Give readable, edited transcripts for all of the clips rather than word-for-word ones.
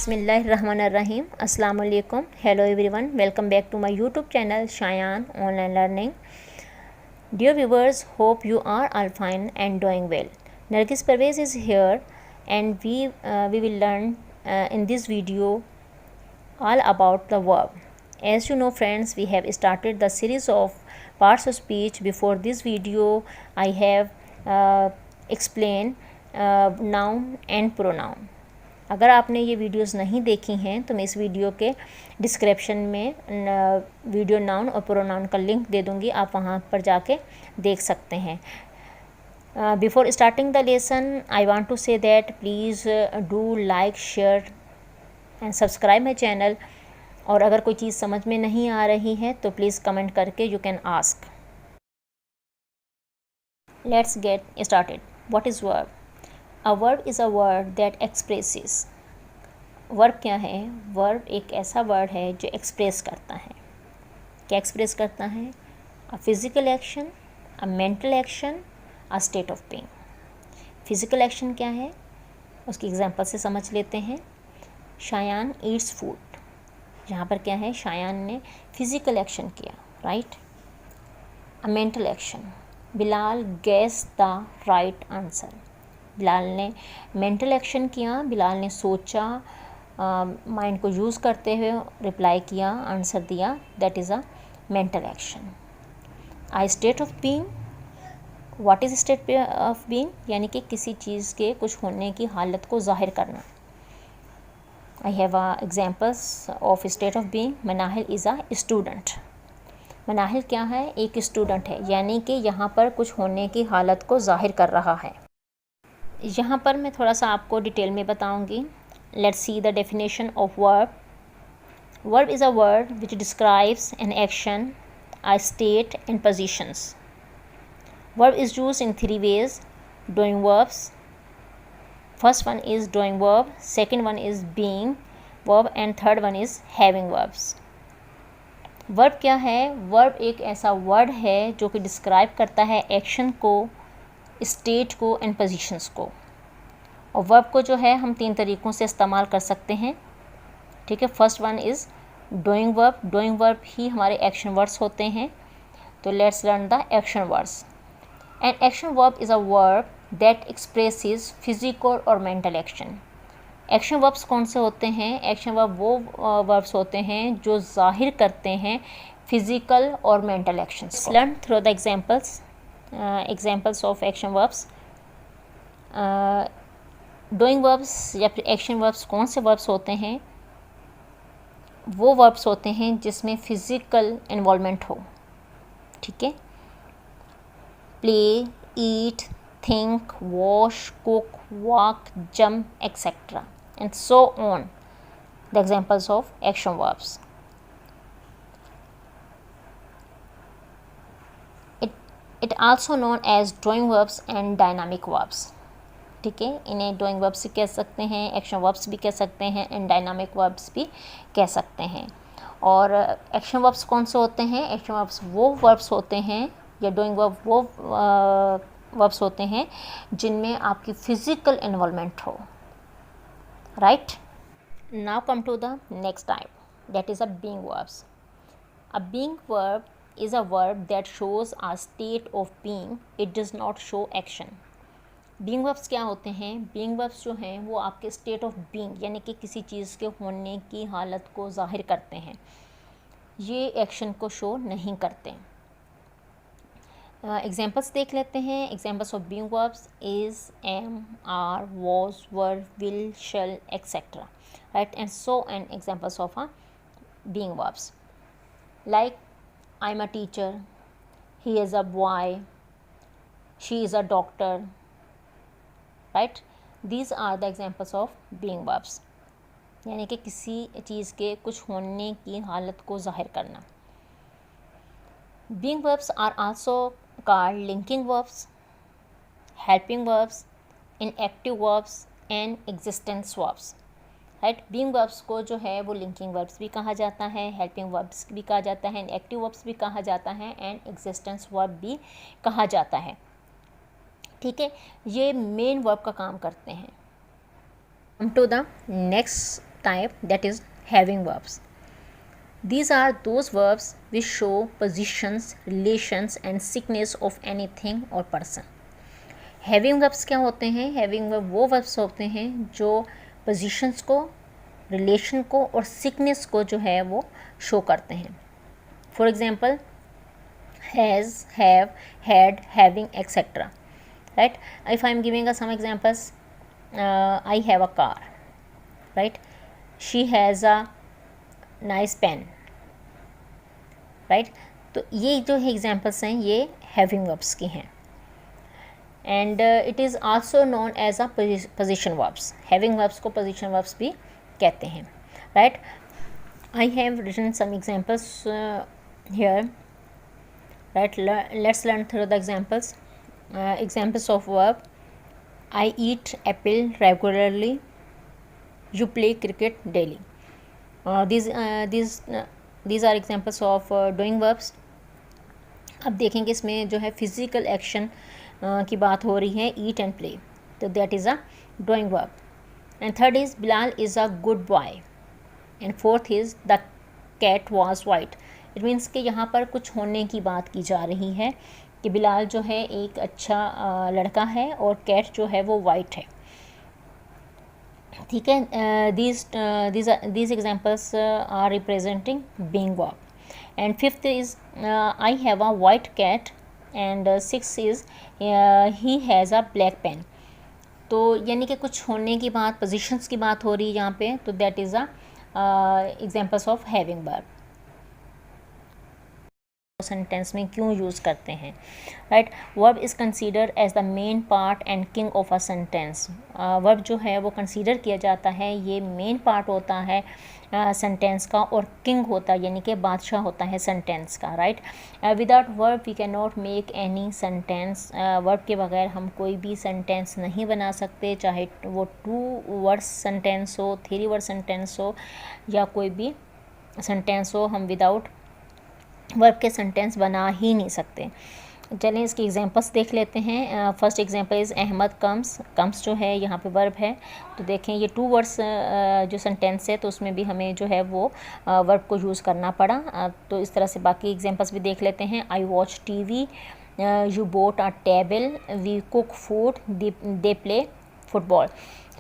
बिस्मिल्लाहिर्रहमानिर्रहीम अस्सलाम वालेकुम। Hello everyone, welcome back to my YouTube channel Shayan online learning. Dear viewers, hope you are all fine and doing well. Nargis Parvez is here and we will learn in this video all about the verb. As you know friends, we have started the series of parts of speech. Before this video I have explained noun and pronoun. अगर आपने ये videos नहीं देखी हैं तो मैं इस video के डिस्क्रिप्शन में वीडियो नाउन और प्रोनाउन का लिंक दे दूँगी, आप वहाँ पर जाके देख सकते हैं। Before starting the lesson I want to say that please do like, share and subscribe my channel. और अगर कोई चीज़ समझ में नहीं आ रही है तो प्लीज़ कमेंट करके you can ask. Let's get started. What is verb? A verb is a word that expresses. Verb क्या है? वर्ब एक ऐसा वर्ड है जो एक्सप्रेस करता है। क्या एक्सप्रेस करता है? A physical action, a mental action, a state of being. Physical action क्या है उसकी एग्जांपल से समझ लेते हैं। Shayan eats food. यहाँ पर क्या है? शायान ने फिज़िकल एक्शन किया, right. A mental action, Bilal guess the right answer. Bilal ने मेंटल एक्शन किया, बिलाल ने सोचा, माइंड को यूज़ करते हुए रिप्लाई किया, आंसर दिया, that is a mental action. I state of being, what is state of being? यानी कि किसी चीज़ के कुछ होने की हालत को जाहिर करना। I have examples of state of being. Manahil is a student. Manahil क्या है? एक स्टूडेंट है, यानी कि यहाँ पर कुछ होने की हालत को जाहिर कर रहा है। यहाँ पर मैं थोड़ा सा आपको डिटेल में बताऊँगी। Let's see the definition of verb. Verb is a word which describes an action, a state and positions. Verb is used in 3 ways. Doing verbs, first one is doing verb, second one is being verb and third one is having verbs. Verb क्या है? Verb एक ऐसा word है जो कि describe करता है action को, स्टेट को एंड पोजीशंस को। और वर्ब को जो है हम 3 तरीक़ों से इस्तेमाल कर सकते हैं, ठीक है। First one is doing verb. Doing verb ही हमारे एक्शन वर्ड्स होते हैं। तो let's learn the action words. An action verb is a verb that expresses physical और मेंटल एक्शन। एक्शन वर्ब्स कौन से होते हैं? एक्शन वर्ब वो वर्ब्स होते हैं जो जाहिर करते हैं फिजिकल और मेंटल एक्शंस को। Learn through the examples of action verbs. Doing verbs या फिर एक्शन वर्ब्स कौन से वर्ब्स होते हैं? वो वर्ब्स होते हैं जिसमें फिज़िकल इन्वॉल्वमेंट हो, ठीक है। Play, eat, think, wash, cook, walk, jump etcetera and so on the examples of action verbs. It also known as doing verbs and dynamic verbs, ठीक है। इन्हें डूइंग वर्ब्स भी कह सकते हैं, एक्शन वर्ब्स भी कह सकते हैं एंड डायनामिक वर्ब्स भी कह सकते हैं। और एक्शन वर्ब्स कौन से होते हैं? एक्शन वर्ब्स वो वर्ब्स होते हैं या डूइंग वर्ब वो वर्ब्स होते हैं जिनमें आपकी फ़िज़िकल इन्वॉल्वमेंट हो, right. Now come to the next type, that is a being verbs. A being verb is a verb that shows a state of being. It does not show action. Being verbs क्या होते हैं? Being verbs जो हैं वो आपके state of being यानी कि किसी चीज़ के होने की हालत को जाहिर करते हैं, ये एक्शन को शो नहीं करते। एग्जांपल्स देख लेते हैं। Examples of being verbs is, am, are, was, were, will, shall etcetera, right, and so and examples of being verbs like I'm a teacher, he is a boy, she is a doctor, right? These are the examples of being verbs. यानी कि किसी चीज़ के कुछ होने की हालत को जाहिर करना। Being verbs are also called linking verbs, helping verbs, inactive verbs and existence verbs. Right. Being verbs को जो है वो लिंकिंग वर्ब्स भी कहा जाता है, हेल्पिंग वर्ब्स भी कहा जाता है, एक्टिव वर्ब्स भी कहा जाता है एंड एग्जिस्टेंस वर्ब भी कहा जाता है, ठीक है। ये मेन वर्ब का काम करते हैं। Come to the next type, that is having verbs. These are those verbs which show positions, relations and sickness of anything or person. Having verbs क्या होते हैं? हैविंग वर्ब वो वर्ब्स होते हैं जो पोजीशंस को, रिलेशन को और सिकनेस को जो है वो शो करते हैं. For example has, have, had, having etcetera. Right. If I am giving some examples, I have a car. Right. She has a nice pen. Right. तो ये जो है एग्जांपल्स हैं ये हैविंग वर्ब्स की हैं. And it is also known as a position verbs. Having verbs को position verbs भी कहते हैं. Right. I have written some examples here. Right. Let's learn through the examples. Examples of verb: I eat apple regularly. You play cricket daily. these are examples of doing verbs. अब देखेंगे इसमें जो है physical action की बात हो रही है, ईट एंड प्ले, तो that is a doing verb. And third is Bilal is a good boy. And fourth is the cat was white. It means कि यहाँ पर कुछ होने की बात की जा रही है कि बिलाल जो है एक अच्छा लड़का है और कैट जो है वो वाइट है. ठीक है. these examples are representing being verb. And fifth is I have a white cat. And sixth is he has a black pen. तो यानी कि कुछ होने की बात, पोजीशंस की बात हो रही है यहाँ पे, तो that is a examples of having verb. Sentence में क्यों यूज़ करते हैं? Right. Verb is considered as the main part and king of a sentence. Verb जो है वो कंसीडर किया जाता है, ये मेन पार्ट होता है सेंटेंस का और किंग होता है यानी कि बादशाह होता है सेंटेंस का. Right. Without verb we can not make any sentence. Verb के बगैर हम कोई भी सेंटेंस नहीं बना सकते, चाहे वो 2 वर्ड्स सेंटेंस हो, 3 वर्ड सेंटेंस हो या कोई भी सेंटेंस हो, हम विदाउट वर्ब के सेंटेंस बना ही नहीं सकते. चलें इसके एग्जांपल्स देख लेते हैं. First example is Ahmed comes. Comes जो है यहाँ पे वर्ब है, तो देखें ये 2 वर्ड्स जो सेंटेंस है तो उसमें भी हमें जो है वो वर्ब को यूज़ करना पड़ा. तो इस तरह से बाकी एग्जांपल्स भी देख लेते हैं. I watch TV, you bought a table, we cook food, they play football.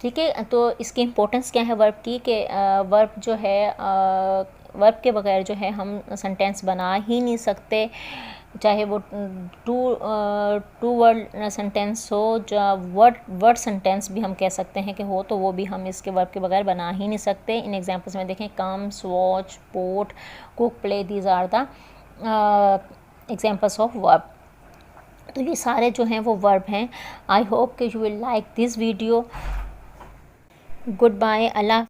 ठीक है. तो इसकी इम्पोर्टेंस क्या है वर्ब की कि वर्ब जो है वर्ब के बगैर जो है हम सेंटेंस बना ही नहीं सकते, चाहे वो 2 वर्ड सेंटेंस हो, जो वर्ड सेंटेंस भी हम कह सकते हैं कि हो, तो वो भी हम इसके वर्ब के बगैर बना ही नहीं सकते. इन एग्जांपल्स में देखें comes, watch, bought, cook, play, these are the examples of verb. तो ये सारे जो हैं वो वर्ब हैं. आई होप कि you will like this video. Good bye. Allah.